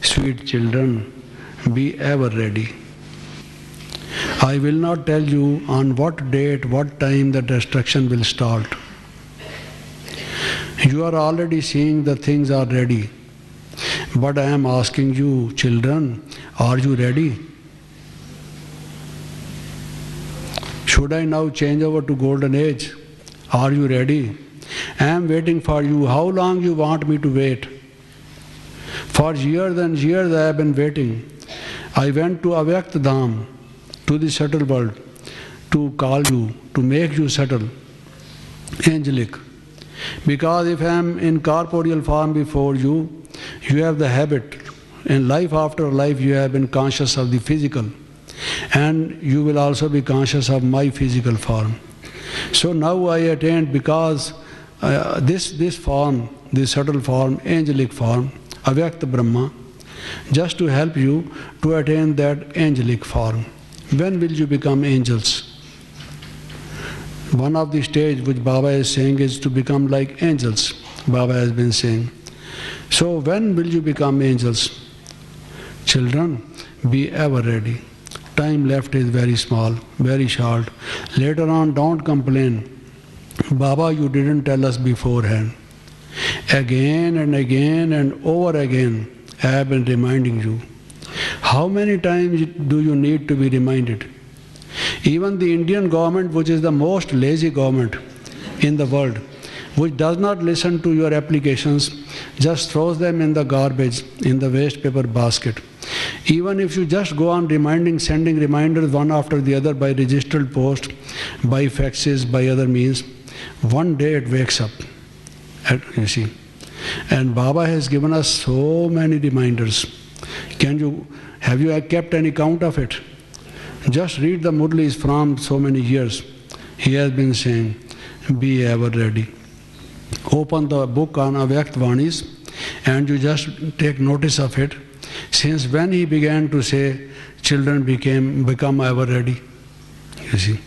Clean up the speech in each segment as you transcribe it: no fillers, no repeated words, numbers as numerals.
Sweet children, be ever ready. I will not tell you on what date, what time the destruction will start. You are already seeing the things are ready. But I am asking you, children, are you ready? Should I now change over to golden age? Are you ready? I am waiting for you. How long you want me to wait? For years and years I have been waiting. I went to Avyakt Dham, to the subtle world, to call you, to make you subtle, angelic. Because if I am in corporeal form before you, you have the habit. In life after life you have been conscious of the physical. And you will also be conscious of my physical form. So now I attained, because this form, this subtle form, angelic form, Avyakt Brahma, just to help you to attain that angelic form. When will you become angels? One of the stage which Baba is saying is to become like angels, Baba has been saying. So when will you become angels? Children, be ever ready. Time left is very small, very short. Later on, don't complain. Baba, you didn't tell us beforehand. Again and again and over again, I have been reminding you. How many times do you need to be reminded? Even the Indian government, which is the most lazy government in the world, which does not listen to your applications, just throws them in the garbage, in the waste paper basket. Even if you just go on reminding, sending reminders one after the other by registered post, by faxes, by other means, one day it wakes up, you see. And Baba has given us so many reminders. Have you kept any count of it? Just read the Murlis from so many years. He has been saying, be ever ready. Open the book on Avyakt Vanis and you just take notice of it. Since when he began to say, children become ever ready. You see.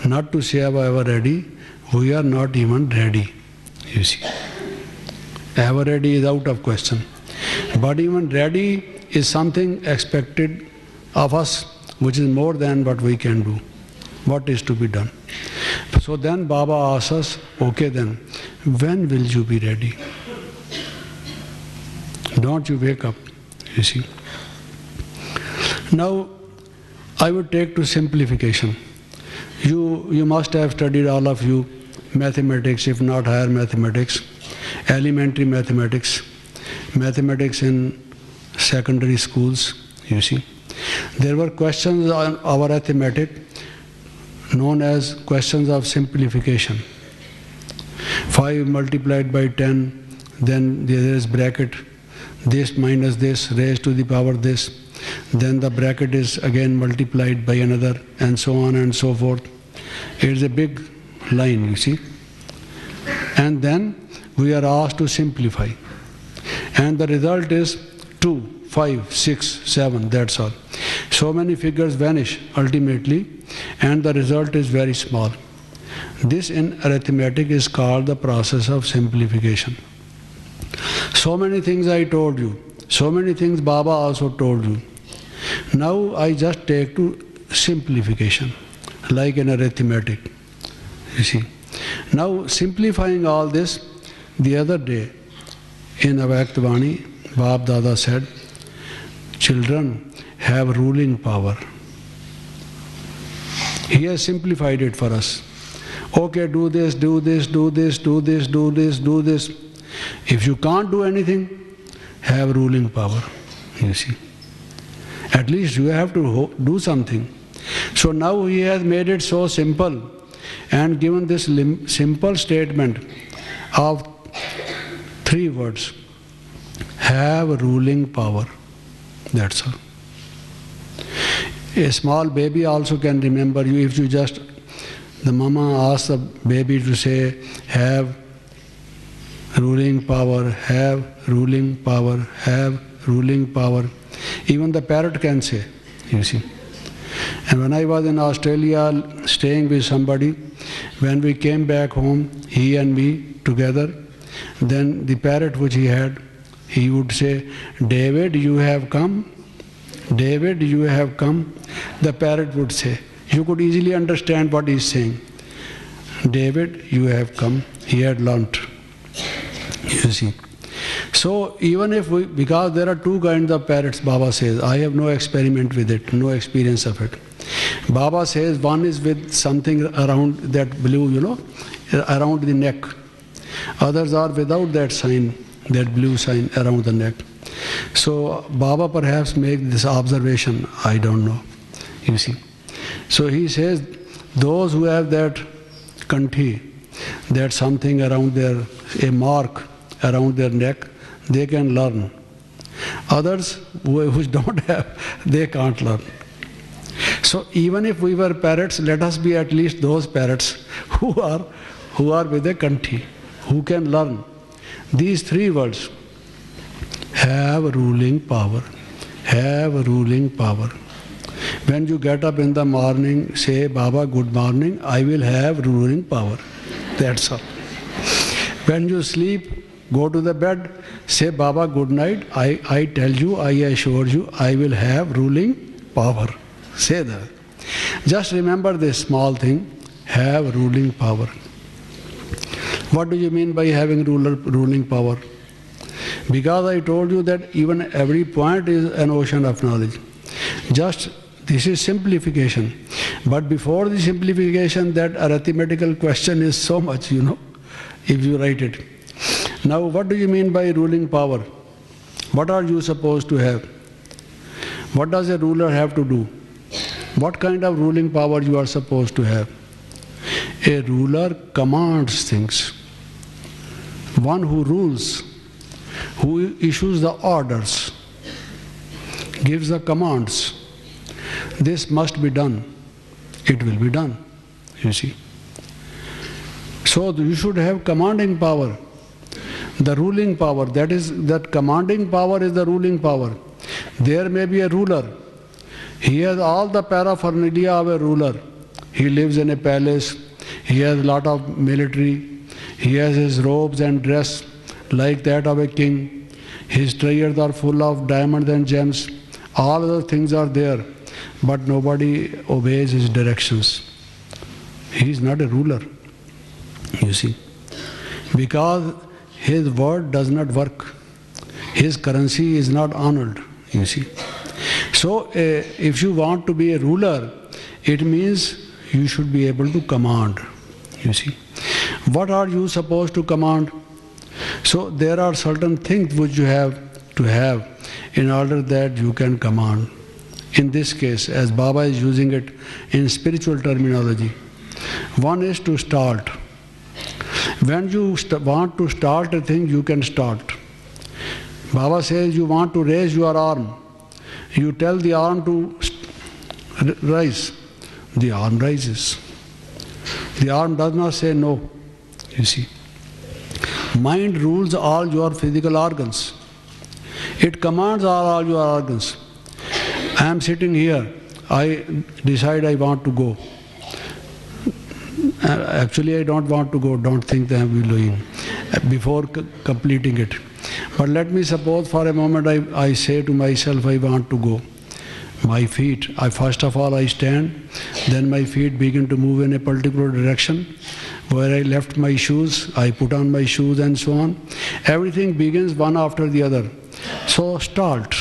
Not to say ever ready, we are not even ready. You see. Ever ready is out of question. But even ready is something expected of us, which is more than what we can do. What is to be done? So then Baba asks us, okay then, when will you be ready? Don't you wake up, you see. Now, I would take to simplification. You must have studied, all of you, mathematics, if not higher mathematics, elementary mathematics, mathematics in secondary schools, you see. There were questions on our arithmetic known as questions of simplification. 5 multiplied by 10, then there is bracket, this minus this, raised to the power this, then the bracket is again multiplied by another, and so on and so forth. It is a big line, you see. And then we are asked to simplify. And the result is 2, 5, 6, 7, that's all. So many figures vanish ultimately, and the result is very small. This in arithmetic is called the process of simplification. So many things I told you, so many things Baba also told you. Now I just take to simplification, like in arithmetic, you see. Now simplifying all this, the other day in Avyakt Vani, Bab Dada said, children have ruling power. He has simplified it for us. Okay, do this, do this, do this, do this, do this, do this. If you can't do anything, have ruling power, you see. At least you have to do something. So now he has made it so simple and given this simple statement of 3 words. Have ruling power. That's all. A small baby also can remember you if you just, the mama asks the baby to say, have ruling power, have ruling power, have ruling power. Even the parrot can say, you see. And when I was in Australia staying with somebody, when we came back home, he and me together, then the parrot which he had, he would say, David, you have come. David, you have come. The parrot would say. You could easily understand what he is saying. David, you have come. He had learnt. You see. So even if we, because there are two kinds of parrots, Baba says, I have no experiment with it, no experience of it. Baba says one is with something around that blue, around the neck. Others are without that sign, that blue sign around the neck. So Baba perhaps make this observation, I don't know, you see. So he says, those who have that kanthi, that something around their, a mark around their neck, they can learn. Others who don't have, they can't learn. So even if we were parrots, let us be at least those parrots who are with a kanthi, who can learn. These three words, have ruling power, have ruling power. When you get up in the morning, say, Baba, good morning, I will have ruling power. That's all. When you sleep, go to the bed, say, Baba, good night, I tell you, I assure you, I will have ruling power. Say that. Just remember this small thing, have ruling power. What do you mean by having ruling power? Because I told you that even every point is an ocean of knowledge. Just this is simplification. But before the simplification, that arithmetical question is so much, if you write it. Now, what do you mean by ruling power? What are you supposed to have? What does a ruler have to do? What kind of ruling power you are supposed to have? A ruler commands things. One who rules, who issues the orders, gives the commands. This must be done. It will be done, you see. So you should have commanding power. The ruling power, that commanding power is the ruling power. There may be a ruler. He has all the paraphernalia of a ruler. He lives in a palace. He has a lot of military. He has his robes and dress like that of a king. His treasures are full of diamonds and gems. All other things are there, but nobody obeys his directions. He is not a ruler, you see, because his word does not work. His currency is not honored, you see. So if you want to be a ruler, it means you should be able to command, you see. What are you supposed to command? So there are certain things which you have to have in order that you can command. In this case, as Baba is using it in spiritual terminology, one is to start. When you want to start a thing, you can start. Baba says you want to raise your arm. You tell the arm to rise. The arm rises. The arm does not say no, you see. Mind rules all your physical organs. It commands all your organs. I am sitting here. I decide I want to go. Actually, I don't want to go. Don't think that I am doing before completing it. But let me suppose for a moment I say to myself, I want to go. My feet, first of all I stand, then my feet begin to move in a particular direction. Where I left my shoes, I put on my shoes and so on. Everything begins one after the other. So start.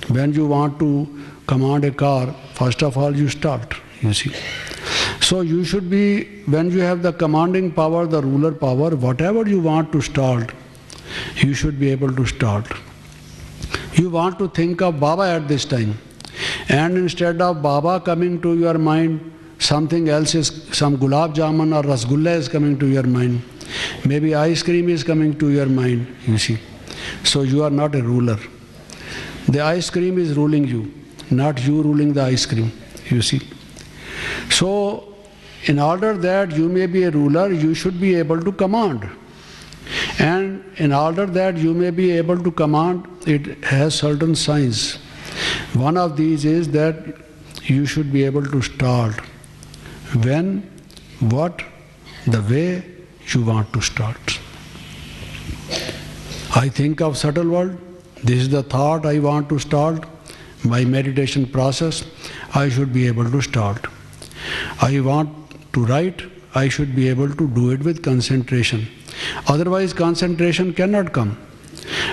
When you want to command a car, first of all you start, you see. So you should be, when you have the commanding power, the ruler power, whatever you want to start, you should be able to start. You want to think of Baba at this time, and instead of Baba coming to your mind, something else is, some gulab jamun or rasgulla is coming to your mind. Maybe ice cream is coming to your mind, you see. So you are not a ruler. The ice cream is ruling you, not you ruling the ice cream, you see. So in order that you may be a ruler, you should be able to command. And in order that you may be able to command, it has certain signs. One of these is that you should be able to start. When, what, the way you want to start. I think of subtle world. This is the thought I want to start. My meditation process, I should be able to start. I want to write, I should be able to do it with concentration. Otherwise, concentration cannot come.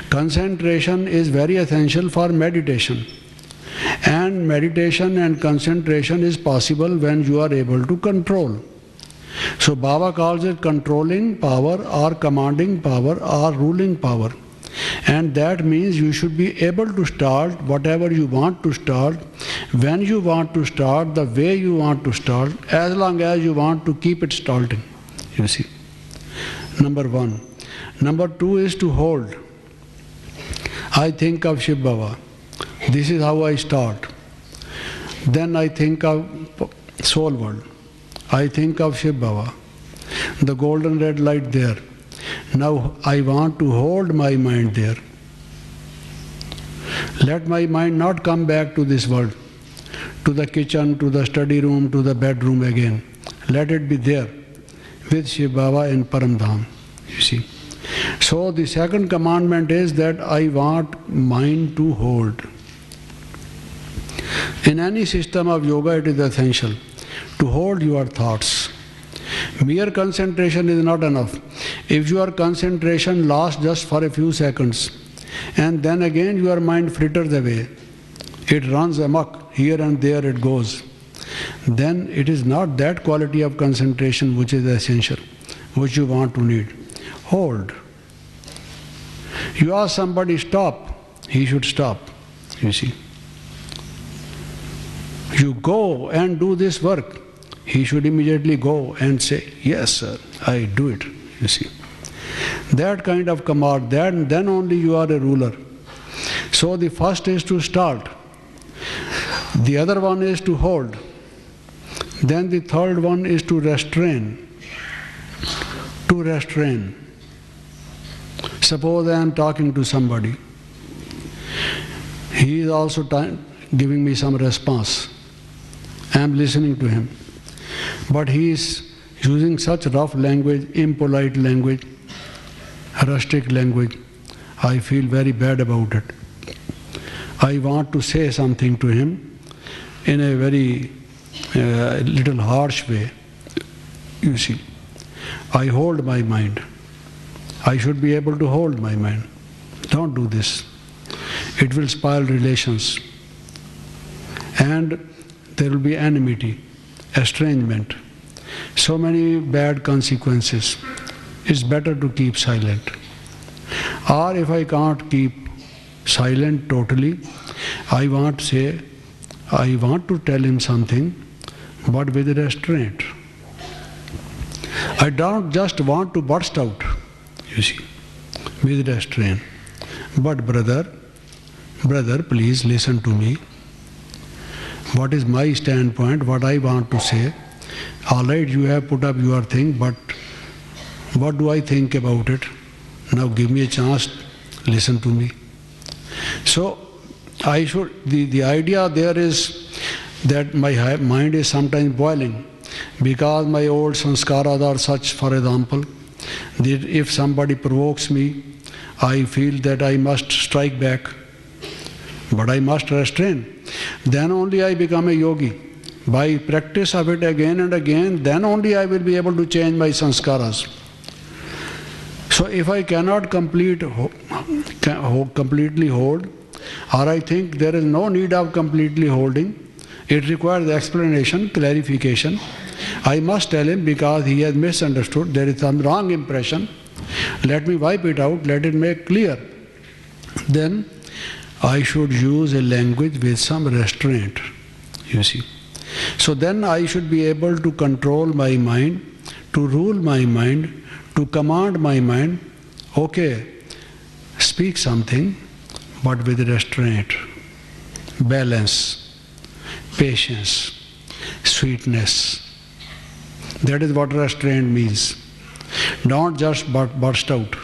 Concentration is very essential for meditation. And meditation and concentration is possible when you are able to control. So Baba calls it controlling power or commanding power or ruling power. And that means you should be able to start whatever you want to start, when you want to start, the way you want to start, as long as you want to keep it starting. You see. Number one. Number two is to hold. I think of Shiv Baba. This is how I start. Then I think of soul world. I think of Shiv Baba. The golden red light there. Now I want to hold my mind there. Let my mind not come back to this world, to the kitchen, to the study room, to the bedroom again. Let it be there with Shiv Baba in Paramdham. You see. So the second commandment is that I want mind to hold. In any system of yoga, it is essential to hold your thoughts. Mere concentration is not enough. If your concentration lasts just for a few seconds, and then again your mind fritters away, it runs amok, here and there it goes, then it is not that quality of concentration which is essential, which you want to need. Hold. You ask somebody stop, he should stop, you see. You go and do this work, he should immediately go and say, yes sir, I do it, you see. That kind of command, then only you are a ruler. So the first is to start. The other one is to hold. Then the third one is to restrain. To restrain. Suppose I am talking to somebody. He is also giving me some response. I am listening to him. But he is using such rough language, impolite language, rustic language. I feel very bad about it. I want to say something to him in a very little harsh way. You see, I hold my mind. I should be able to hold my mind. Don't do this. It will spoil relations. And there will be enmity, estrangement, so many bad consequences. It's better to keep silent. Or if I can't keep silent totally, I want to tell him something, but with restraint. I don't just want to burst out, you see, with restraint. But brother, please listen to me. What is my standpoint, what I want to say? All right, you have put up your thing, but what do I think about it? Now give me a chance, listen to me. So the idea there is that my mind is sometimes boiling because my old sanskaras are such, for example, that if somebody provokes me, I feel that I must strike back, but I must restrain. Then only I become a yogi. By practice of it again and again, then only I will be able to change my sanskaras. So if I cannot completely hold, or I think there is no need of completely holding, it requires explanation, clarification. I must tell him because he has misunderstood, there is some wrong impression. Let me wipe it out, let it make clear. Then I should use a language with some restraint, you see. So then I should be able to control my mind, to rule my mind, to command my mind. Okay, speak something, but with restraint, balance, patience, sweetness. That is what restraint means. Don't just burst out,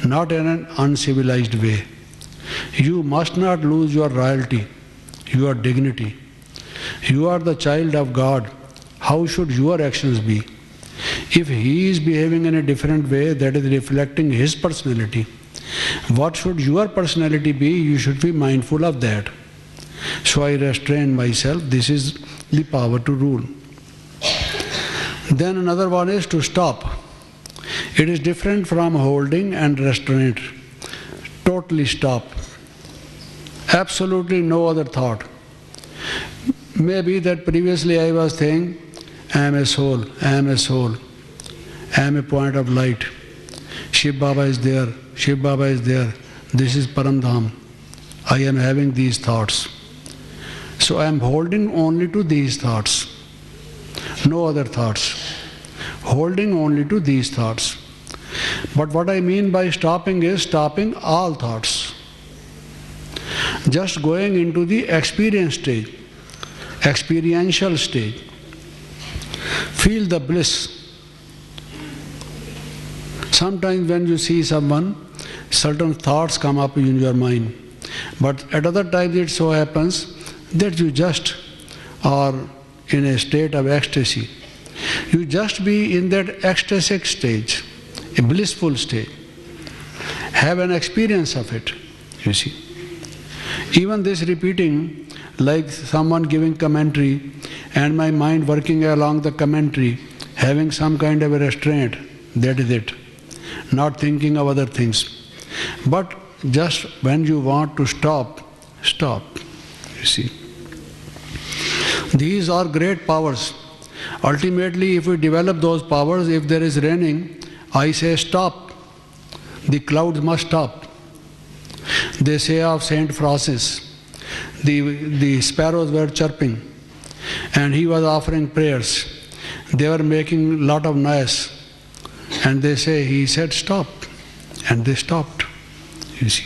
not in an uncivilized way. You must not lose your royalty, your dignity. You are the child of God. How should your actions be? If He is behaving in a different way, that is reflecting His personality. What should your personality be? You should be mindful of that. So I restrain myself. This is the power to rule. Then another one is to stop. It is different from holding and restraint. Totally stop. Absolutely no other thought. Maybe that previously I was saying, I am a soul, I am a soul, I am a point of light. Shiv Baba is there, Shiv Baba is there. This is Paramdham. I am having these thoughts. So I am holding only to these thoughts. No other thoughts. Holding only to these thoughts. But what I mean by stopping is stopping all thoughts. Just going into the experience stage, experiential stage. Feel the bliss. Sometimes when you see someone, certain thoughts come up in your mind. But at other times it so happens that you just are in a state of ecstasy. You just be in that ecstatic stage, a blissful state. Have an experience of it, you see. Even this repeating, like someone giving commentary and my mind working along the commentary, having some kind of a restraint, that is it. Not thinking of other things. But just when you want to stop, stop, you see. These are great powers. Ultimately, if we develop those powers, if there is raining, I say stop. The clouds must stop. They say of Saint Francis, the sparrows were chirping and he was offering prayers. They were making a lot of noise and they say, he said stop, and they stopped, you see.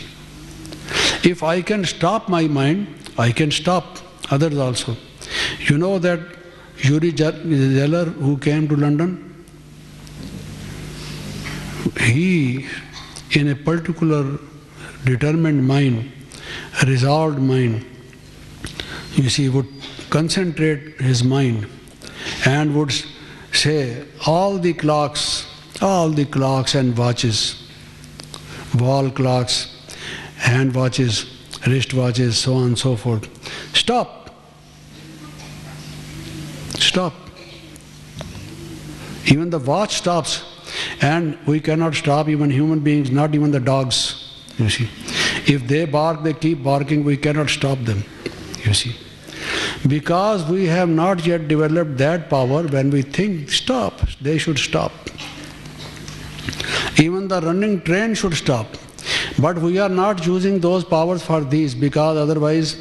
If I can stop my mind, I can stop others also. You know that Yuri Zeller who came to London, he, in a particular determined mind, a resolved mind, you see, would concentrate his mind and would say, all the clocks and watches, wall clocks, hand watches, wrist watches, so on and so forth, stop. Stop. Even the watch stops, and we cannot stop even human beings, not even the dogs, you see. If they bark, they keep barking, we cannot stop them, you see. Because we have not yet developed that power, when we think stop, they should stop. Even the running train should stop. But we are not using those powers for these, because otherwise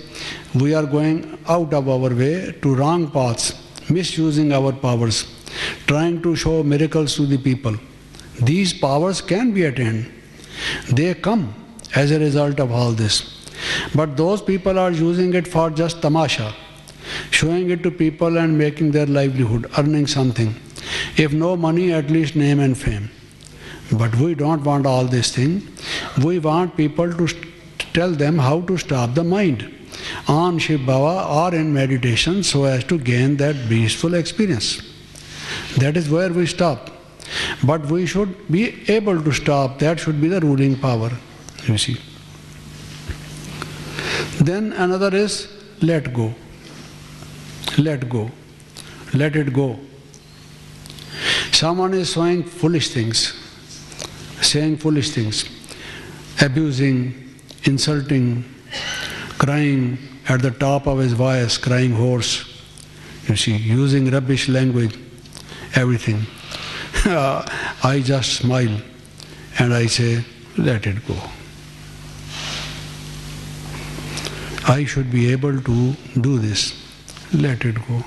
we are going out of our way to wrong paths, misusing our powers, trying to show miracles to the people. These powers can be attained. They come as a result of all this. But those people are using it for just tamasha, showing it to people and making their livelihood, earning something. If no money, at least name and fame. But we don't want all these things. We want people to tell them how to stop the mind on Shiv Baba or in meditation so as to gain that blissful experience. That is where we stop. But we should be able to stop. That should be the ruling power, you see. Then another is let go. Let go. Let it go. Someone is saying foolish things, abusing, insulting, crying at the top of his voice, crying hoarse, you see, using rubbish language, everything. I just smile and I say, let it go. I should be able to do this. Let it go.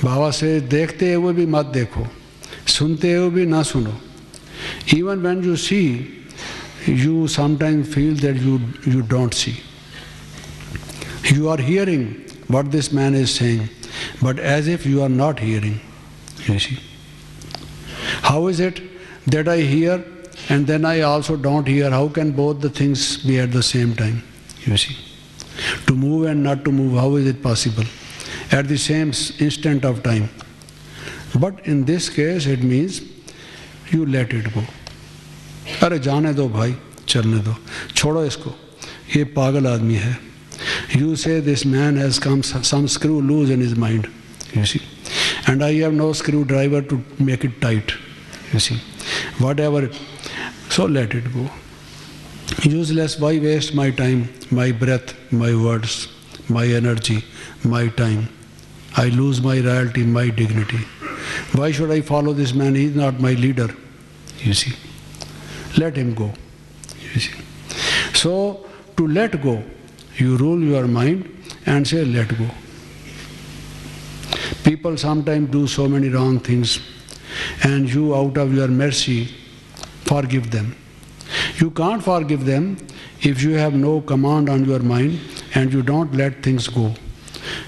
Baba says, dekhte hue bhi mat dekho, sunte hue bhi na suno. Even when you see, you sometimes feel that you don't see. You are hearing what this man is saying, but as if you are not hearing, you see. How is it that I hear and then I also don't hear? How can both the things be at the same time, you see? To move and not to move, how is it possible? At the same instant of time. But in this case, it means you let it go. Arey jaane do bhai, चलने दो, छोड़ो इसको, ये पागल आदमी है. You say this man has come some screw loose in his mind, you see, and I have no screwdriver to make it tight, you see, whatever. So let it go. Useless, why waste my time, my breath, my words, my energy, my time? I lose my royalty, my dignity. Why should I follow this man? He is not my leader, you see. Let him go, you see. So, to let go, you rule your mind and say, let go. People sometimes do so many wrong things, and you, out of your mercy, forgive them. You can't forgive them if you have no command on your mind and you don't let things go.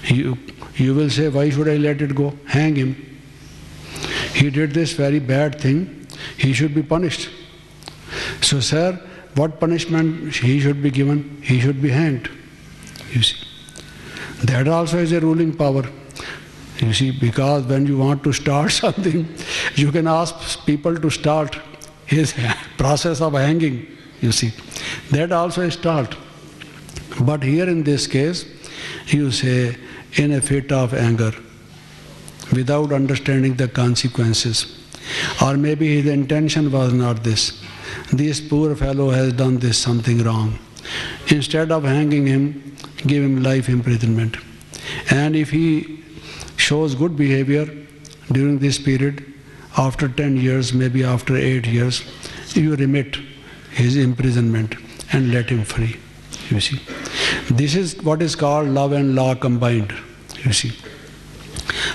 You will say, why should I let it go? Hang him. He did this very bad thing. He should be punished. So, sir, what punishment he should be given? He should be hanged. You see. That also is a ruling power. You see, because when you want to start something, you can ask people to start his process of hanging, you see. That also is start. But here in this case, you say, in a fit of anger, without understanding the consequences. Or maybe his intention was not this. This poor fellow has done this something wrong. Instead of hanging him, give him life imprisonment. And if he shows good behavior during this period, after 10 years, maybe after 8 years, you remit his imprisonment and let him free, you see. This is what is called love and law combined, you see.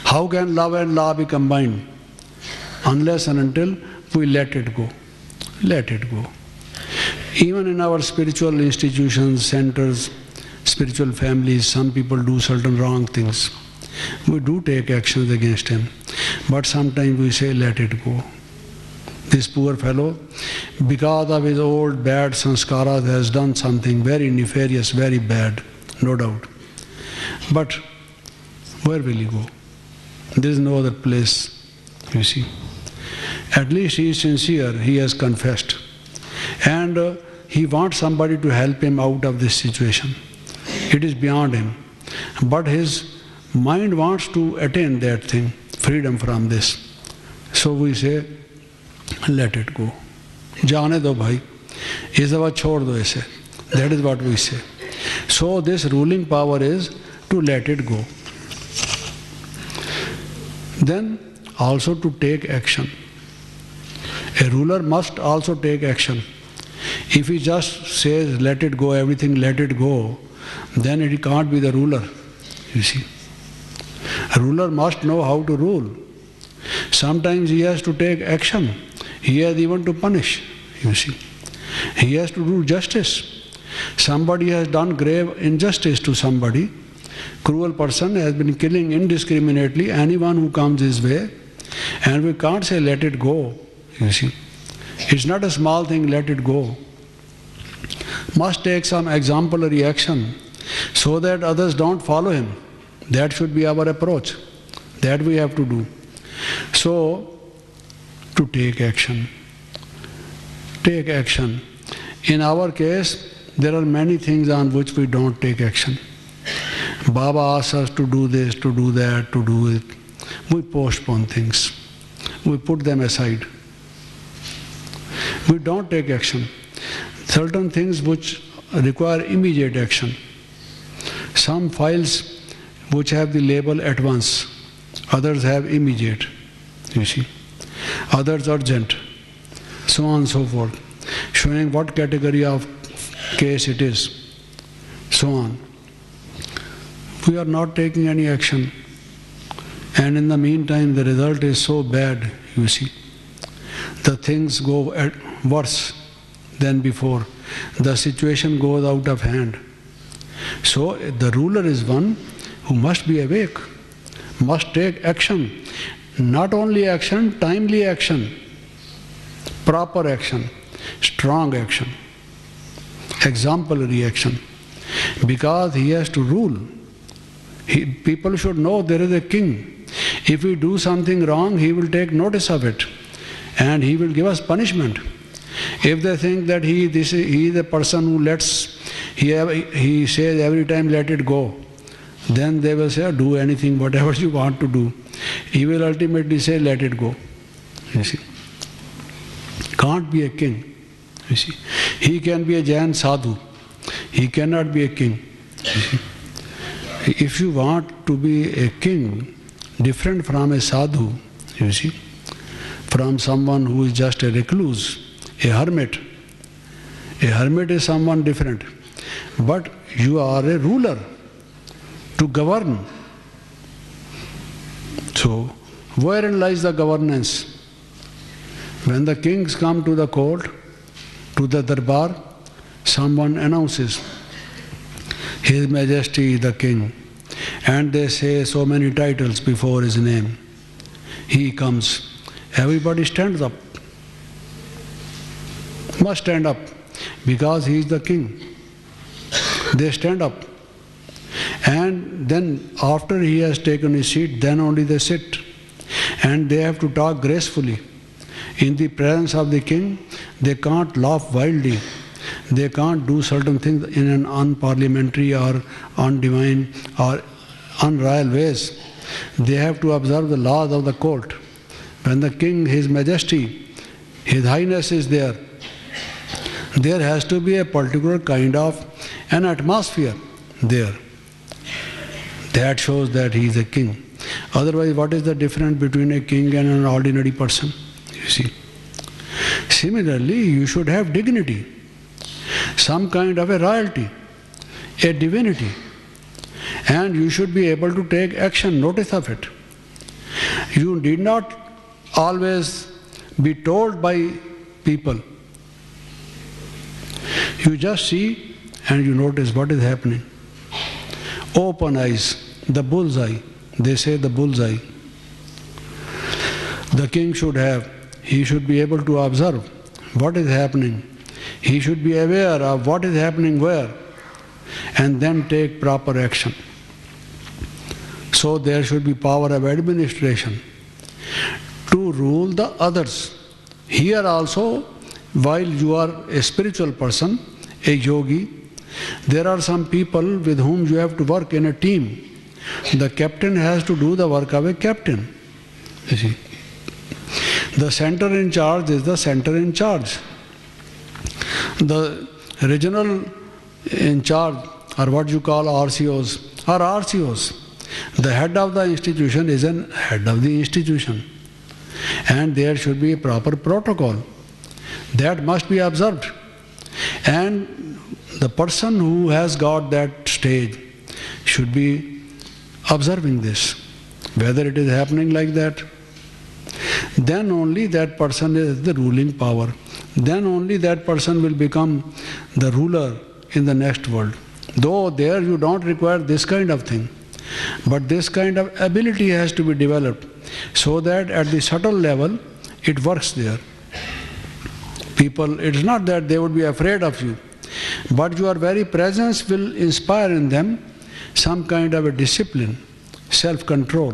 How can love and law be combined? Unless and until we let it go. Let it go. Even in our spiritual institutions, centers, spiritual families, some people do certain wrong things. We do take actions against him, but sometimes we say, let it go. This poor fellow, because of his old bad sanskaras, has done something very nefarious, very bad, no doubt. But where will he go? There is no other place, you see. At least he is sincere, he has confessed. And he wants somebody to help him out of this situation. It is beyond him. But his mind wants to attain that thing, freedom from this. So we say, let it go. Jaane do bhai. Is about chhod do aise. That is what we say. So this ruling power is to let it go. Then also to take action. A ruler must also take action. If he just says, let it go, everything let it go, then it can't be the ruler, you see. A ruler must know how to rule. Sometimes he has to take action. He has even to punish, you see. He has to do justice. Somebody has done grave injustice to somebody. Cruel person has been killing indiscriminately anyone who comes his way. And we can't say, let it go, you see. It's not a small thing, let it go. Must take some exemplary action so that others don't follow him. That should be our approach. That we have to do. So, to take action. Take action. In our case, there are many things on which we don't take action. Baba asks us to do this, to do that, to do it. We postpone things. We put them aside. We don't take action. Certain things which require immediate action. Some files which have the label at once, others have immediate, you see. Others urgent, so on and so forth, showing what category of case it is, so on. We are not taking any action, and in the meantime the result is so bad, you see. The things go worse than before. The situation goes out of hand. So the ruler is one who must be awake, must take action. Not only action, timely action, proper action, strong action, exemplary action. Because he has to rule. People should know there is a king. If we do something wrong, he will take notice of it and he will give us punishment. If they think that he is a person who he says every time let it go, then they will say, do anything, whatever you want to do. He will ultimately say, let it go. You see. Can't be a king. You see. He can be a Jain sadhu. He cannot be a king. You see. If you want to be a king, different from a sadhu, you see, from someone who is just a recluse, a hermit. A hermit is someone different. But you are a ruler to govern. So, wherein lies the governance? When the kings come to the court, to the darbar, someone announces, His Majesty the King, and they say so many titles before his name. He comes. Everybody stands up. Must stand up because he is the king. They stand up. And then after he has taken his seat, then only they sit. And they have to talk gracefully. In the presence of the king, they can't laugh wildly. They can't do certain things in an unparliamentary or undivine or unroyal ways. They have to observe the laws of the court. When the king, His Majesty, His Highness is there, there has to be a particular kind of an atmosphere there. That shows that he is a king. Otherwise, what is the difference between a king and an ordinary person? You see. Similarly, you should have dignity, some kind of a royalty, a divinity, and you should be able to take action, notice of it. You need not always be told by people. You just see and you notice what is happening. Open eyes, the bullseye. They say the bullseye. The king should have. He should be able to observe what is happening. He should be aware of what is happening where, and then take proper action. So there should be power of administration to rule the others. Here also, while you are a spiritual person, a yogi, there are some people with whom you have to work in a team. The captain has to do the work of a captain. You see. The center in charge is the center in charge. The regional in charge, or what you call RCOs, are RCOs. The head of the institution is an head of the institution. And there should be a proper protocol. That must be observed. And the person who has got that stage should be observing this. Whether it is happening like that, then only that person is the ruling power. Then only that person will become the ruler in the next world. Though there you don't require this kind of thing. But this kind of ability has to be developed so that at the subtle level it works there. People, it's not that they would be afraid of you, but your very presence will inspire in them some kind of a discipline, self-control.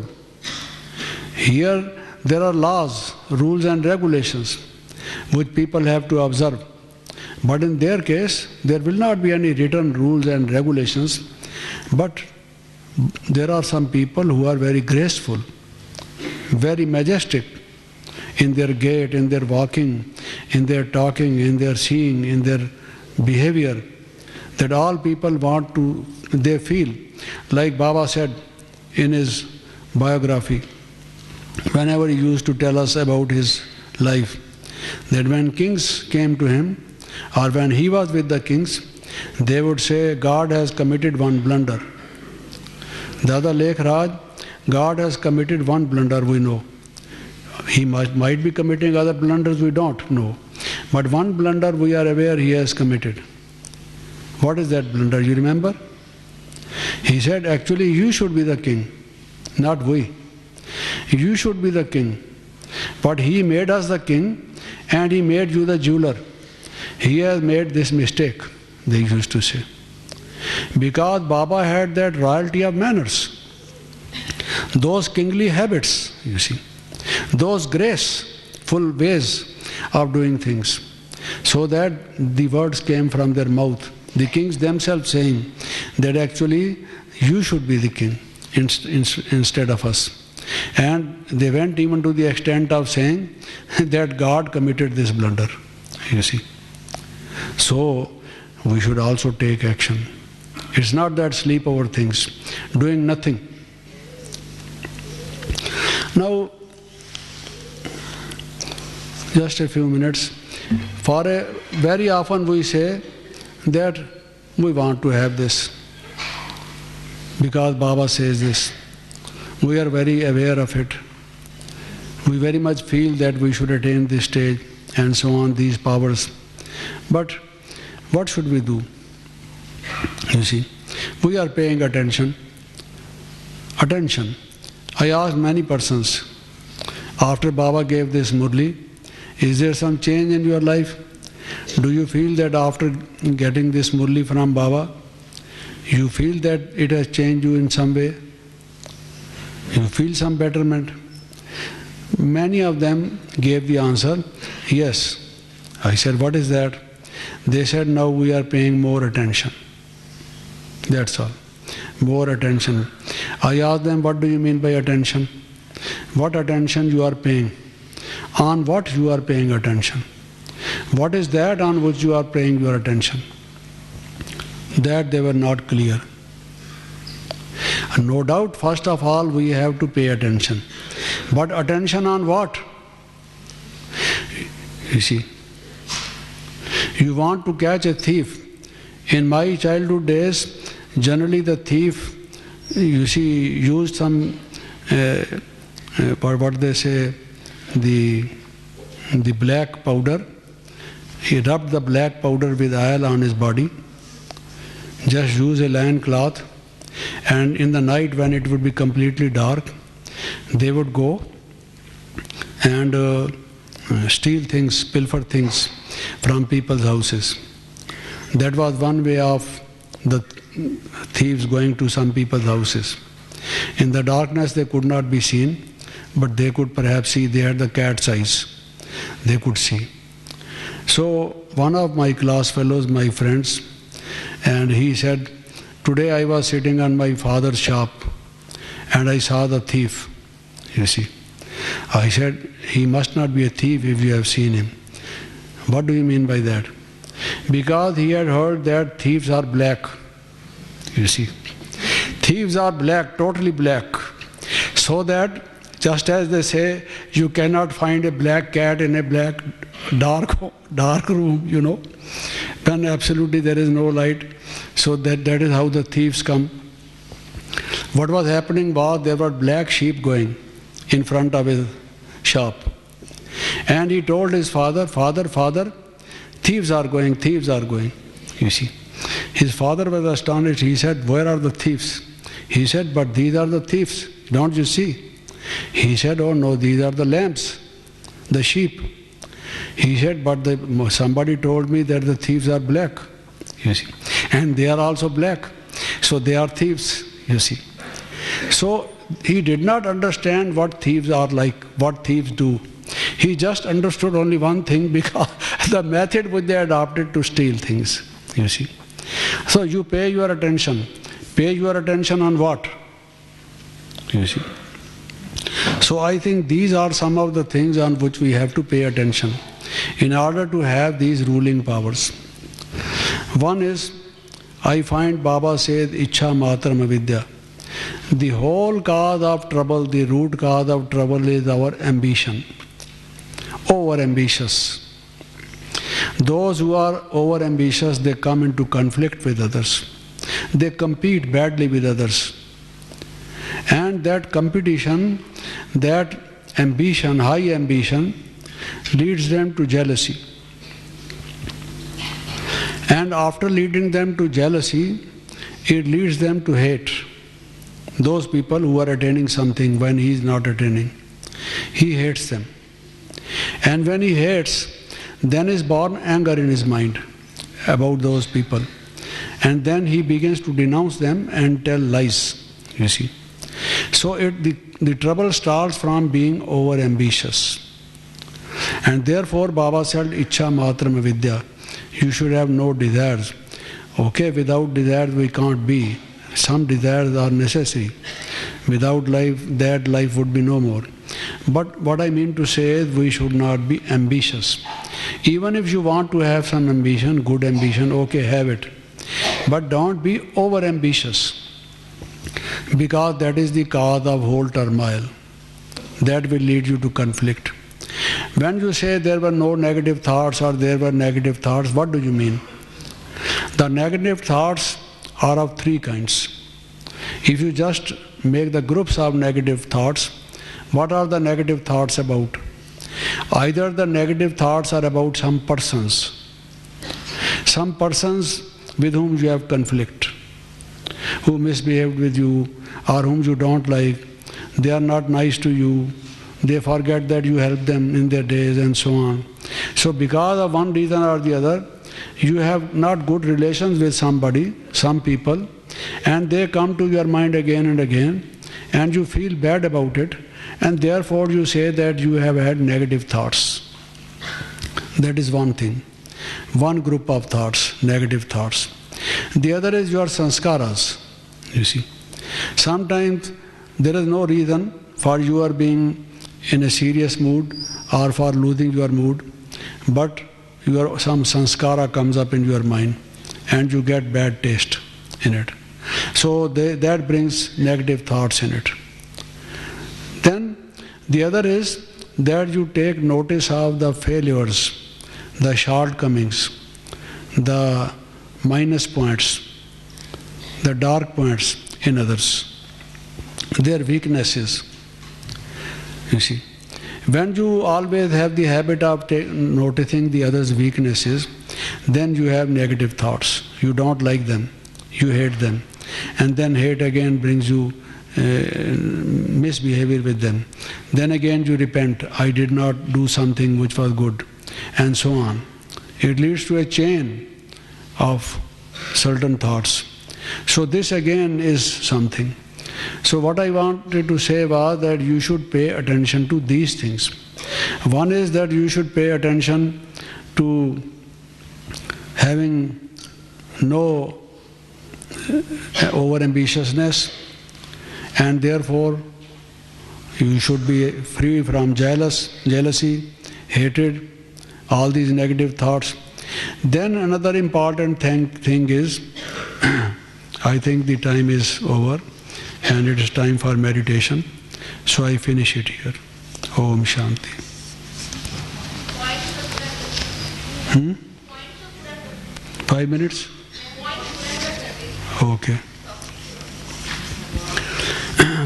Here there are laws, rules and regulations which people have to observe. But in their case, there will not be any written rules and regulations, but there are some people who are very graceful, very majestic in their gait, in their walking, in their talking, in their seeing, in their behavior, that all people want to, they feel, like Baba said in his biography, whenever he used to tell us about his life, that when kings came to him, or when he was with the kings, they would say, God has committed one blunder. Dada Lekh Raj, God has committed one blunder, we know. He might be committing other blunders, we don't know. But one blunder we are aware he has committed. What is that blunder? You remember? He said, actually you should be the king, not we. You should be the king. But he made us the king and he made you the jeweler. He has made this mistake, they used to say. Because Baba had that royalty of manners, those kingly habits, you see, those graceful ways of doing things. So that the words came from their mouth. The kings themselves saying that actually you should be the king instead of us. And they went even to the extent of saying that God committed this blunder, you see. So we should also take action. It's not that sleep over things, doing nothing. Now, just a few minutes. Very often we say that we want to have this because Baba says this. We are very aware of it. We very much feel that we should attain this stage and so on, these powers. But what should we do? You see, we are paying attention. Attention. I asked many persons, after Baba gave this Murli, is there some change in your life? Do you feel that after getting this Murli from Baba, you feel that it has changed you in some way? You feel some betterment? Many of them gave the answer, yes. I said, what is that? They said, now we are paying more attention. That's all. More attention. I asked them, what do you mean by attention? What attention you are paying? On what you are paying attention? What is that on which you are paying your attention? That they were not clear. No doubt, first of all, we have to pay attention. But attention on what? You see, you want to catch a thief. In my childhood days, generally the thief, you see, used some, what they say, the black powder. He rubbed the black powder with oil on his body. Just use a linen cloth. And in the night when it would be completely dark, they would go and steal things, pilfer things from people's houses. That was one way of the thieves going to some people's houses. In the darkness they could not be seen, but they could perhaps see. They had the cat's eyes. They could see. So one of my class fellows, my friends, and he said, today I was sitting on my father's shop and I saw the thief, you see. I said, he must not be a thief if you have seen him. What do you mean by that? Because he had heard that thieves are black, you see. Thieves are black, totally black. So that, just as they say, you cannot find a black cat in a black, dark room, you know, when absolutely there is no light. So that is how the thieves come. What was happening was there were black sheep going in front of his shop. And he told his father, Father, thieves are going, you see. His father was astonished. He said, where are the thieves? He said, but these are the thieves, don't you see? He said, oh no, these are the lambs, the sheep. He said, but somebody told me that the thieves are black, you see. And they are also black. So they are thieves, you see. So he did not understand what thieves are like, what thieves do. He just understood only one thing, because the method which they adopted to steal things, you see. So you pay your attention. Pay your attention on what? You see. So I think these are some of the things on which we have to pay attention in order to have these ruling powers. One is, I find Baba says, Ichha Matram Avidya. The whole cause of trouble, the root cause of trouble is our ambition. Over ambitious. Those who are over ambitious, they come into conflict with others. They compete badly with others. And that competition, that ambition, high ambition, leads them to jealousy. And after leading them to jealousy, it leads them to hate those people who are attaining something when he is not attaining. He hates them. And when he hates, then is born anger in his mind about those people. And then he begins to denounce them and tell lies, you see. So the trouble starts from being over ambitious. And therefore Baba said, Ichha Matram Vidya. You should have no desires. Okay, without desires we can't be. Some desires are necessary. Without life, that life would be no more. But what I mean to say is we should not be ambitious. Even if you want to have some ambition, good ambition, okay, have it. But don't be over ambitious, because that is the cause of whole turmoil. That will lead you to conflict. When you say there were no negative thoughts or there were negative thoughts, what do you mean? The negative thoughts are of three kinds. If you just make the groups of negative thoughts, what are the negative thoughts about? Either the negative thoughts are about some persons with whom you have conflict, who misbehaved with you or whom you don't like, they are not nice to you, they forget that you helped them in their days and so on. So because of one reason or the other, you have not good relations with somebody, some people, and they come to your mind again and again, and you feel bad about it, and therefore you say that you have had negative thoughts. That is one thing. One group of thoughts, negative thoughts. The other is your sanskaras, you see. Sometimes there is no reason for your being in a serious mood or for losing your mood, but some sanskara comes up in your mind and you get bad taste in it. So that brings negative thoughts in it. Then the other is that you take notice of the failures, the shortcomings, the minus points, the dark points in others, their weaknesses. You see, when you always have the habit of noticing the others' weaknesses, then you have negative thoughts. You don't like them, you hate them, and then hate again brings you misbehavior with them. Then again you repent, I did not do something which was good, and so on. It leads to a chain of certain thoughts. So this again is something. So what I wanted to say was that you should pay attention to these things. One is that you should pay attention to having no over-ambitiousness, and therefore you should be free from jealousy, hatred, all these negative thoughts. Then another important thing is, I think the time is over and it is time for meditation, so I finish it here. Om Shanti. 5 minutes? Okay.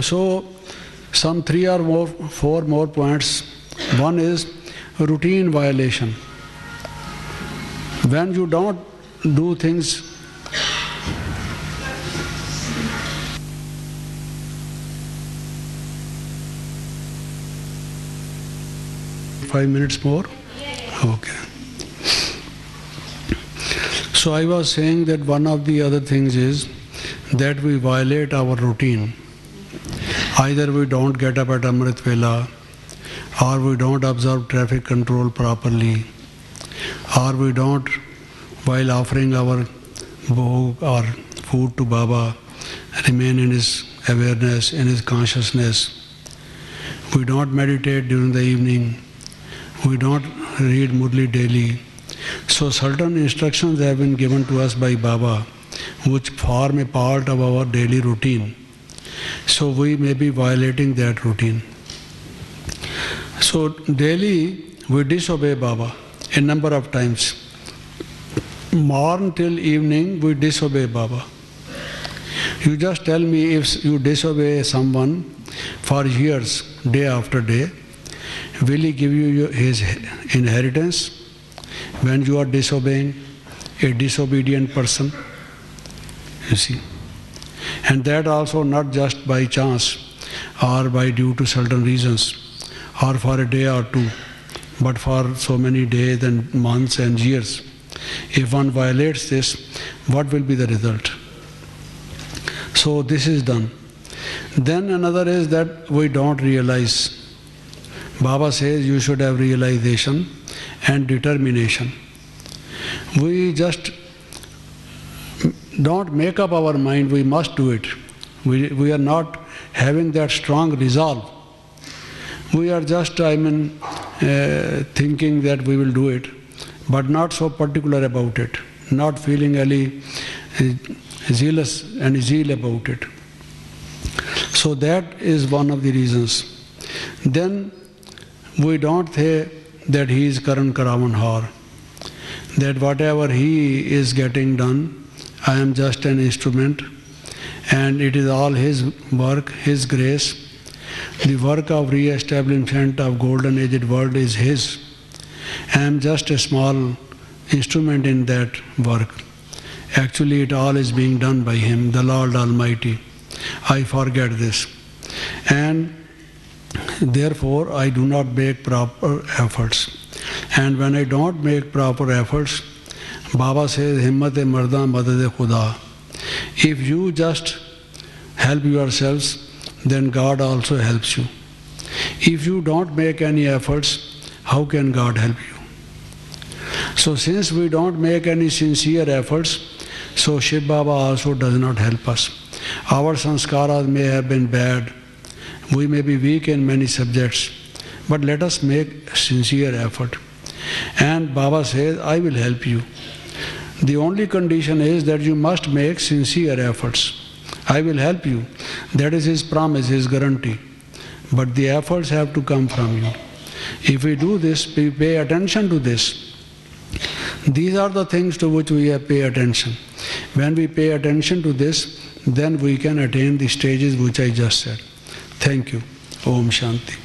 So, some 3 or 4 more points. One is routine violation. When you don't do things five minutes more? Okay. So I was saying that one of the other things is that we violate our routine. Either we don't get up at Amrit Vela, or we don't observe traffic control properly, or we don't, while offering our bhog or food to Baba, remain in his awareness, in his consciousness. We don't meditate during the evening. We don't read Murli daily. So certain instructions have been given to us by Baba, which form a part of our daily routine. So we may be violating that routine. So daily we disobey Baba a number of times. Morn till evening we disobey Baba. You just tell me, if you disobey someone for years, day after day, will he give you his inheritance when you are disobeying a disobedient person? You see. And that also not just by chance or by due to certain reasons or for a day or two, but for so many days and months and years. If one violates this, what will be the result? So this is done. Then another is that we don't realize Baba says you should have realization and determination. We just don't make up our mind, we must do it. We are not having that strong resolve. We are just, thinking that we will do it, but not so particular about it, not feeling any zealous and zeal about it. So that is one of the reasons. Then we don't say that he is Karan Karavan Har, that whatever he is getting done, I am just an instrument, and it is all his work, his grace. The work of re-establishment of golden aged world is his. I am just a small instrument in that work. Actually, it all is being done by him, the Lord Almighty. I forget this. And therefore, I do not make proper efforts. And when I don't make proper efforts, Baba says, Himmat-e marda madad-e khuda. If you just help yourselves, then God also helps you. If you don't make any efforts, how can God help you? So since we don't make any sincere efforts, so Shiv Baba also does not help us. Our sanskaras may have been bad, we may be weak in many subjects, but let us make sincere effort. And Baba says, I will help you. The only condition is that you must make sincere efforts. I will help you. That is his promise, his guarantee. But the efforts have to come from you. If we do this, we pay attention to this. These are the things to which we have pay attention. When we pay attention to this, then we can attain the stages which I just said. Thank you. Om Shanti.